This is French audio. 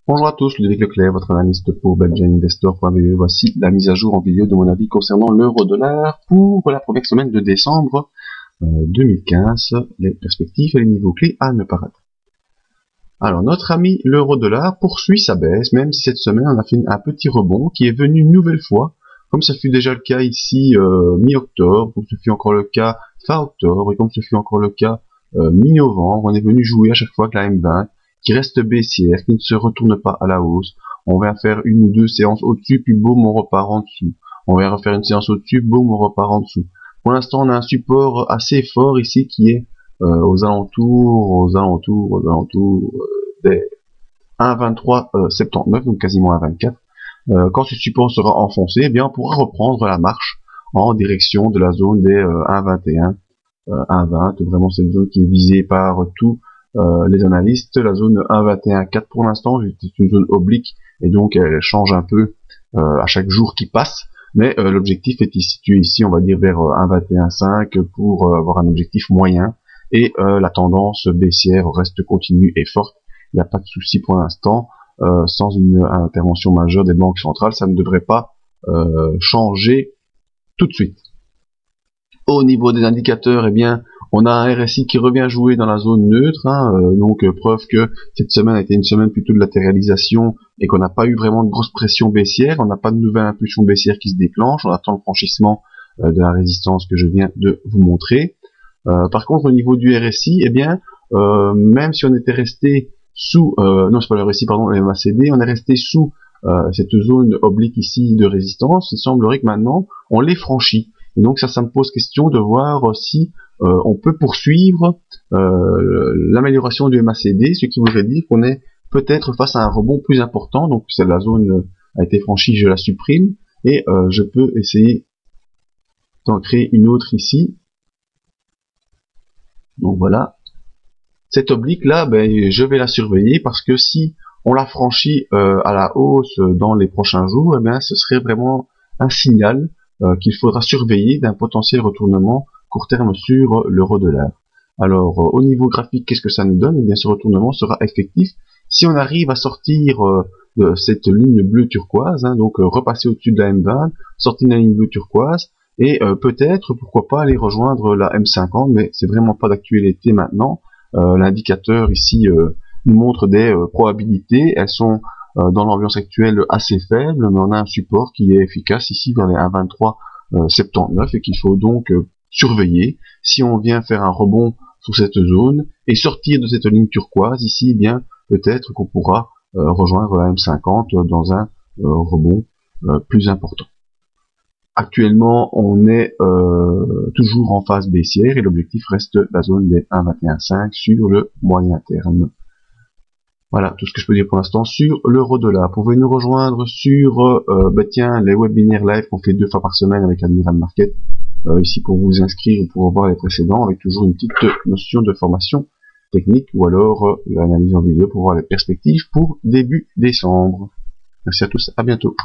Bonjour à tous, Ludovic Leclerc, votre analyste pour belgianinvestor.be. Voici la mise à jour en vidéo de mon avis concernant l'euro-dollar pour la première semaine de décembre 2015, les perspectives et les niveaux clés à ne pas rater. Alors, notre ami l'euro-dollar poursuit sa baisse, même si cette semaine on a fait un petit rebond qui est venu une nouvelle fois, comme ça fut déjà le cas ici mi-octobre, comme ce fut encore le cas fin octobre, et comme ce fut encore le cas mi-novembre. On est venu jouer à chaque fois que la M20 qui reste baissière, qui ne se retourne pas à la hausse. On va faire une ou deux séances au-dessus, puis boum, on repart en dessous. On va refaire une séance au-dessus, boum, on repart en dessous. Pour l'instant, on a un support assez fort ici qui est aux alentours des 1,2379, donc quasiment 1,24. Quand ce support sera enfoncé, eh bien, on pourra reprendre la marche en direction de la zone des 1,21, 1,20. Vraiment, c'est une zone qui est visée par tous les analystes. La zone 1,21,4 pour l'instant, c'est une zone oblique et donc elle change un peu à chaque jour qui passe. Mais l'objectif est situé ici, on va dire vers 1,21,5 pour avoir un objectif moyen. Et la tendance baissière reste continue et forte. Il n'y a pas de souci pour l'instant. Sans une intervention majeure des banques centrales, ça ne devrait pas changer tout de suite. Au niveau des indicateurs, eh bien, on a un RSI qui revient jouer dans la zone neutre, donc preuve que cette semaine a été une semaine plutôt de latéralisation et qu'on n'a pas eu vraiment de grosse pression baissière, on n'a pas de nouvelle impulsion baissière qui se déclenche, on attend le franchissement de la résistance que je viens de vous montrer. Par contre, au niveau du RSI, eh bien, même si on était resté sous, non c'est pas le RSI, pardon, le MACD, on est resté sous cette zone oblique ici de résistance, il semblerait que maintenant on l'ait franchi. Et donc ça me pose question de voir si on peut poursuivre l'amélioration du MACD, ce qui voudrait dire qu'on est peut-être face à un rebond plus important. Donc la zone a été franchie, je la supprime, et je peux essayer d'en créer une autre ici. Donc voilà, cette oblique là, ben, je vais la surveiller parce que si on la franchit à la hausse dans les prochains jours, eh bien, ce serait vraiment un signal qu'il faudra surveiller d'un potentiel retournement court terme sur l'euro-dollar. Alors, au niveau graphique, qu'est-ce que ça nous donne? Eh bien, ce retournement sera effectif si on arrive à sortir de cette ligne bleue turquoise, donc repasser au-dessus de la M20, sortir de la ligne bleue turquoise, et peut-être, pourquoi pas, aller rejoindre la M50, mais c'est vraiment pas d'actualité maintenant. L'indicateur ici nous montre des probabilités, elles sont dans l'ambiance actuelle assez faibles, mais on a un support qui est efficace ici vers les 1,2379 et qu'il faut donc surveiller. Si on vient faire un rebond sur cette zone et sortir de cette ligne turquoise ici, eh bien peut-être qu'on pourra rejoindre la M50 dans un rebond plus important. Actuellement, on est toujours en phase baissière et l'objectif reste la zone des 1,21,5 sur le moyen terme. Voilà tout ce que je peux dire pour l'instant sur l'euro-dollar. Vous pouvez nous rejoindre sur les webinaires live qu'on fait 2 fois par semaine avec Admiral Market. Ici pour vous inscrire ou pour voir les précédents avec toujours une petite notion de formation technique ou alors l'analyse en vidéo pour voir les perspectives pour début décembre. Merci à tous, à bientôt.